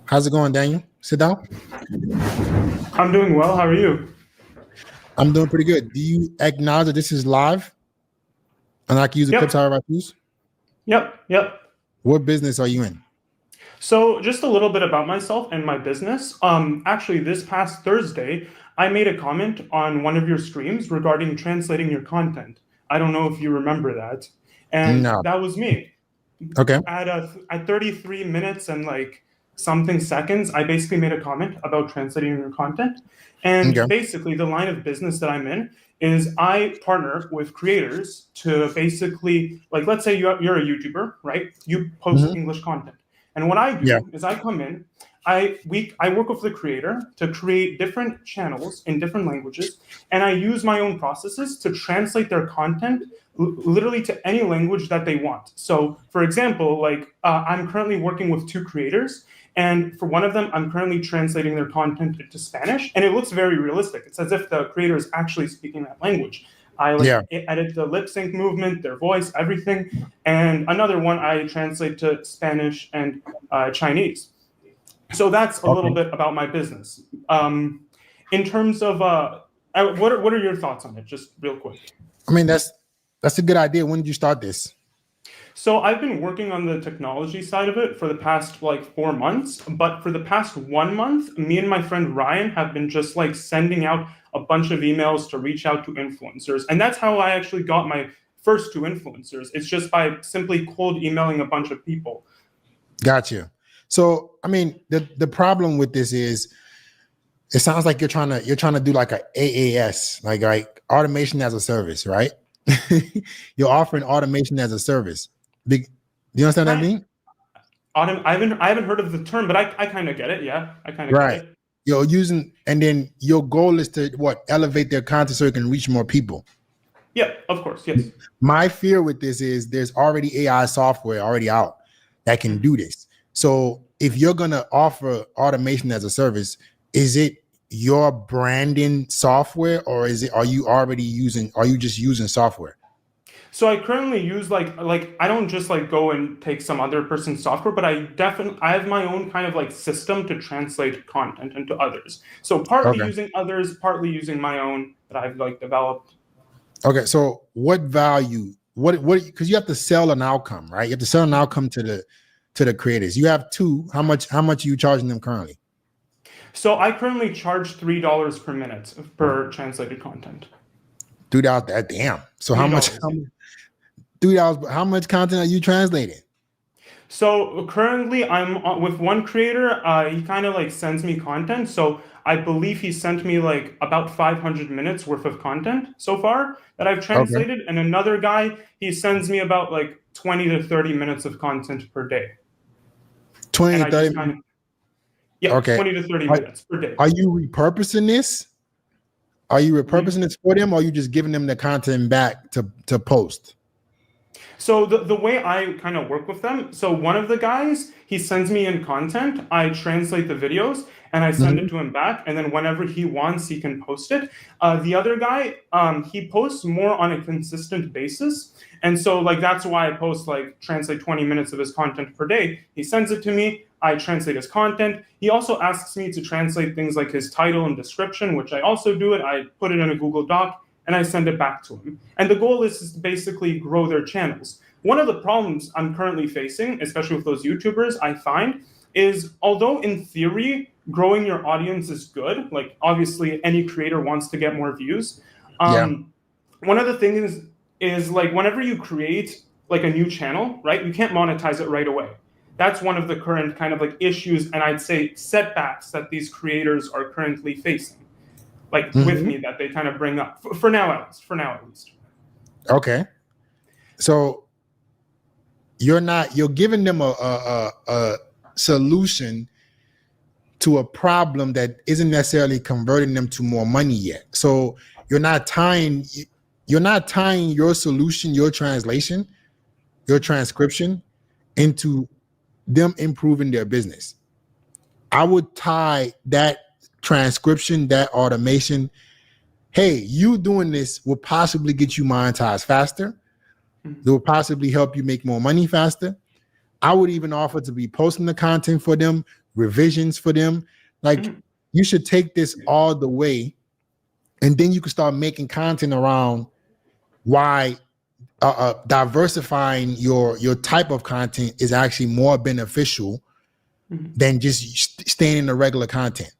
How's it going, Daniel? Sit down. I'm doing well. How are you? I'm doing pretty good. Do you acknowledge that this is live and I can use the clips Yep. however I choose? Yep. What business are you in? So just a little bit about myself and my business. Actually, this past Thursday, I made a comment on one of your streams regarding translating your content. I don't know if you remember that. And No. that was me. Okay. At 33 minutes and like something seconds, I basically made a comment about translating your content. And Okay. basically, the line of business that I'm in is I partner with creators to basically, like, let's say you're a YouTuber, right? You post Mhm. English content. And what I Yeah. do is I come in, I work with the creator to create different channels in different languages, and I use my own processes to translate their content literally to any language that they want. So, for example, like I'm currently working with two creators, and for one of them, I'm currently translating their content into Spanish, and it looks very realistic. It's as if the creator is actually speaking that language. I Yeah. edit the lip sync movement, their voice, everything. And another one I translate to Spanish and Chinese. So that's a little Okay. bit about my business. In terms of what are your thoughts on it? Just real quick. I mean, that's a good idea. When did you start this? So I've been working on the technology side of it for the past like 4 months, but for the past 1 month, me and my friend Ryan have been just like sending out a bunch of emails to reach out to influencers. And that's how I actually got my first two influencers. It's just by simply cold emailing a bunch of people. Gotcha. So, I mean, the problem with this is it sounds like you're trying to do like a AAS, like automation as a service, right? You're offering automation as a service. Do you understand what I mean? I haven't heard of the term, but I kind of get it. Yeah, I kind of get it. You're using, and then your goal is to elevate their content so it can reach more people. Yeah, of course. Yes. My fear with this is there's already AI software already out that can do this. So if you're going to offer automation as a service, is it your branding software, or are you just using software? So I currently use like I don't just like go and take some other person's software, but I have my own kind of like system to translate content into others. So partly using others, partly using my own that I've like developed. Okay, so what value? What? Because you have to sell an outcome, right? You have to sell an outcome to the creators. You have two. How much are you charging them currently? So I currently charge $3 per minute per translated content. $3. Damn. So how much? $3. How much content are you translating? So currently I'm with one creator. He kind of like sends me content. So I believe he sent me like about 500 minutes worth of content so far that I've translated. And another guy, he sends me about like 20 to 30 minutes of content per day. 20 to 30 minutes? Yeah, okay. 20 to 30 minutes per day. Are you repurposing this? Are you repurposing this for them, or are you just giving them the content back to post? So the way I kind of work with them, so one of the guys, he sends me in content, I translate the videos, and I send it to him back, and then whenever he wants, he can post it. The other guy, he posts more on a consistent basis, and so like that's why I post like translate 20 minutes of his content per day. He sends it to me, I translate his content. He also asks me to translate things like his title and description, which I also do it. I put it in a Google Doc, and I send it back to him. And the goal is to basically grow their channels. One of the problems I'm currently facing, especially with those YouTubers, I find, is although in theory, growing your audience is good, like obviously any creator wants to get more views. One of the things is like whenever you create like a new channel, right, you can't monetize it right away. That's one of the current kind of like issues, and I'd say setbacks that these creators are currently facing. Like with me that they kind of bring up for now at least. Okay. So you're giving them a solution to a problem that isn't necessarily converting them to more money yet. So you're not tying your solution, your translation, your transcription into them improving their business. I would tie that transcription, that automation. Hey, you doing this will possibly get you monetized faster. It will possibly help you make more money faster. I would even offer to be posting the content for them, revisions for them. Like you should take this all the way, and then you can start making content around why diversifying your type of content is actually more beneficial than just staying in the regular content.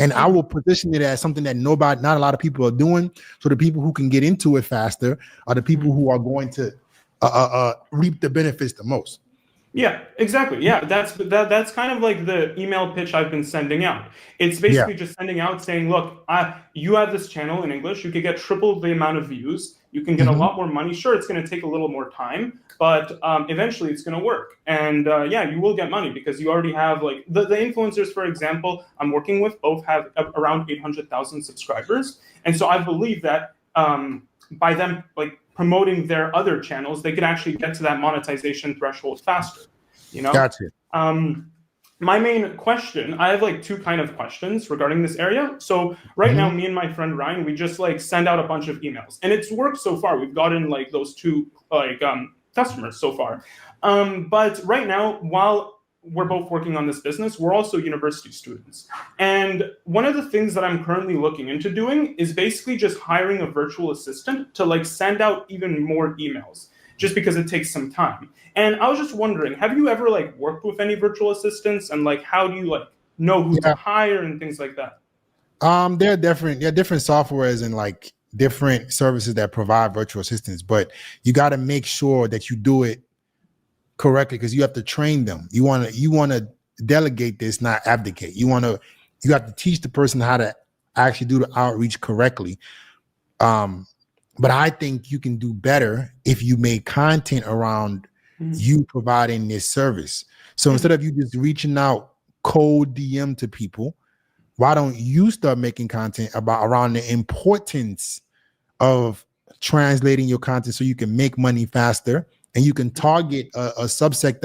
And I will position it as something that not a lot of people are doing. So the people who can get into it faster are the people who are going to reap the benefits the most. Yeah, exactly. Yeah, that's kind of like the email pitch I've been sending out. It's basically just sending out saying, look, you have this channel in English. You could get triple the amount of views. You can get a lot more money. Sure, it's going to take a little more time, but eventually it's going to work. And yeah, you will get money because you already have like the influencers, for example, I'm working with both have around 800,000 subscribers. And so I believe that by them like promoting their other channels, they could actually get to that monetization threshold faster, you know? Gotcha. My main question, I have like two kind of questions regarding this area. So right now, me and my friend Ryan, we just like send out a bunch of emails and it's worked so far. We've gotten like those two like customers so far. But right now, while we're both working on this business, we're also university students. And one of the things that I'm currently looking into doing is basically just hiring a virtual assistant to like send out even more emails, just because it takes some time. And I was just wondering, have you ever like worked with any virtual assistants, and like how do you like know who to hire and things like that? There are different softwares and like different services that provide virtual assistants, but you got to make sure that you do it correctly because you have to train them. You want to delegate this, not abdicate. You have to teach the person how to actually do the outreach correctly. But I think you can do better if you make content around you providing this service. So instead of you just reaching out cold DM to people, why don't you start making content around the importance of translating your content so you can make money faster, and you can target a subsect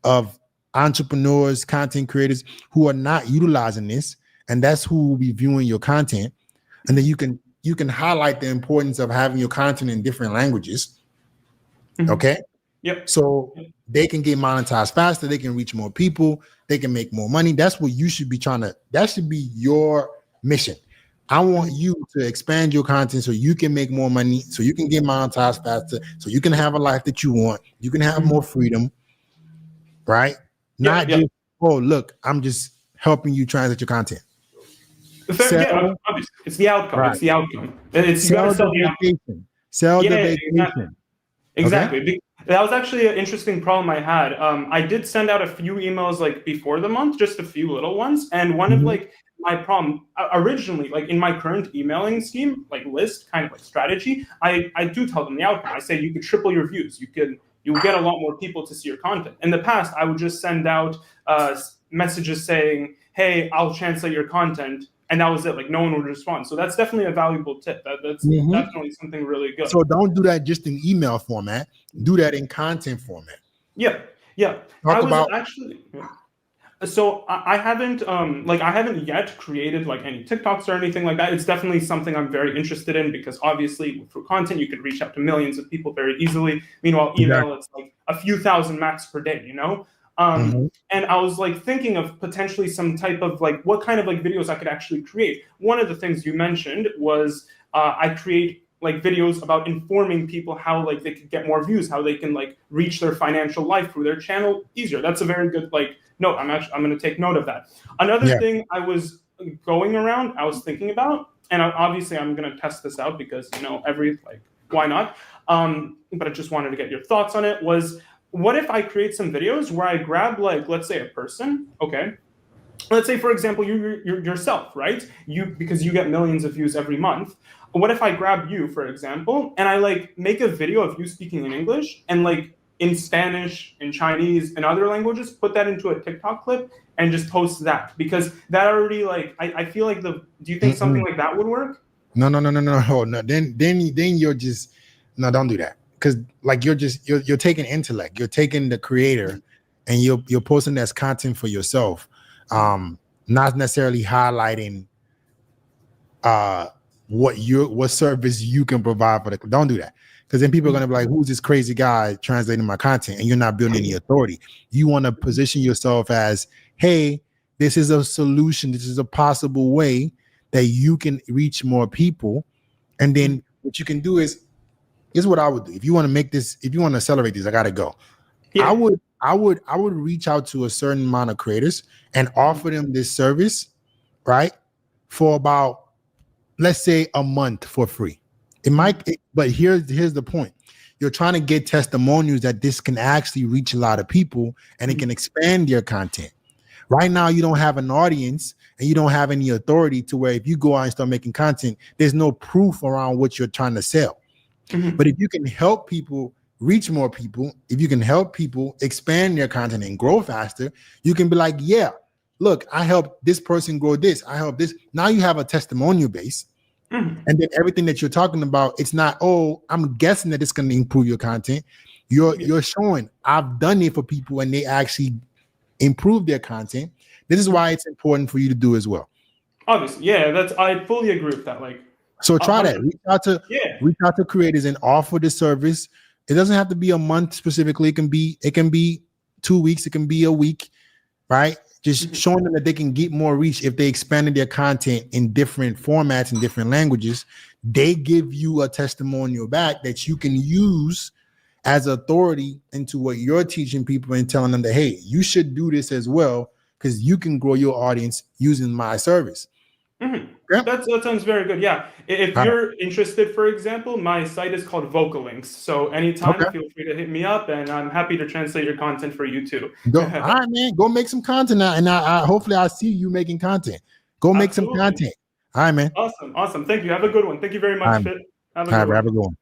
of entrepreneurs, content creators who are not utilizing this, and that's who will be viewing your content. And then you can highlight the importance of having your content in different languages. Okay. Yep. So they can get monetized faster. They can reach more people. They can make more money. That's what you should be that should be your mission. I want you to expand your content so you can make more money, so you can get monetized faster, so you can have a life that you want. You can have more freedom, right? Not just, oh, look, I'm just helping you translate your content. Yeah, it's the outcome. Right. It's the outcome. It's you gotta sell the outcome. Sell the vacation. Exactly. Okay? That was actually an interesting problem I had. I did send out a few emails like before the month, just a few little ones. And one of like my problem originally, like in my current emailing scheme, like list kind of like strategy, I do tell them the outcome. I say you could triple your views. You get a lot more people to see your content. In the past, I would just send out messages saying, hey, I'll translate your content. And that was it. Like no one would respond. So that's definitely a valuable tip. That's definitely something really good. So don't do that just in email format. Do that in content format. Yeah. So I haven't I haven't yet created like any TikToks or anything like that. It's definitely something I'm very interested in because obviously through content you could reach out to millions of people very easily. Meanwhile, email it's like a few thousand max per day, you know? And I was like thinking of potentially some type of like what kind of like videos I could actually create. One of the things you mentioned was I create like videos about informing people how like they could get more views, how they can like reach their financial life through their channel easier. That's a very good like note. I'm going to take note of that. Another thing I was thinking about, and obviously I'm going to test this out because why not? But I just wanted to get your thoughts on it. Was what if I create some videos where I grab like, let's say a person, okay? Let's say, for example, you're yourself, right? Because you get millions of views every month. What if I grab you, for example, and I like make a video of you speaking in English and like in Spanish, in Chinese, and other languages, put that into a TikTok clip and just post that? Because that already like, I feel like do you think something like that would work? No. Oh, no. Then you're just, no, don't do that. Because like you're taking intellect, you're taking the creator and you're posting that as content for yourself. Not necessarily highlighting what service you can provide for the. Don't do that, because then people are gonna be like, "Who's this crazy guy translating my content?" And you're not building any authority. You want to position yourself as, "Hey, this is a solution. This is a possible way that you can reach more people. And then what you can do is what I would do. If you want to make this, if you want to accelerate this, I gotta go. Yeah. I would reach out to a certain amount of creators and offer them this service, right? For about, let's say, a month for free. It might, but here's the point. You're trying to get testimonials that this can actually reach a lot of people and it can expand your content. Right now, you don't have an audience and you don't have any authority to where if you go out and start making content, there's no proof around what you're trying to sell. But if you can help people reach more people, if you can help people expand their content and grow faster, you can be like, yeah, look, I helped this person grow this. I helped this. Now you have a testimonial base. And then everything that you're talking about, it's not, oh, I'm guessing that it's going to improve your content. You're showing I've done it for people and they actually improve their content. This is why it's important for you to do as well. Obviously, yeah, I fully agree with that. Like, so try that. Reach out to creators and offer the service. It doesn't have to be a month specifically. It can be 2 weeks. It can be a week, right? Just showing them that they can get more reach if they expanded their content in different formats and different languages. They give you a testimonial back that you can use as authority into what you're teaching people and telling them that, hey, you should do this as well because you can grow your audience using my service. Yeah. That sounds very good. Yeah. If you're interested, for example, my site is called Vocalynx. So anytime, feel free to hit me up, and I'm happy to translate your content for you too. All right, man. Go make some content now, and I hopefully I'll see you making content. Go make some content. All right, man. Awesome. Thank you. Have a good one. Thank you very much, Fit. Have a good one.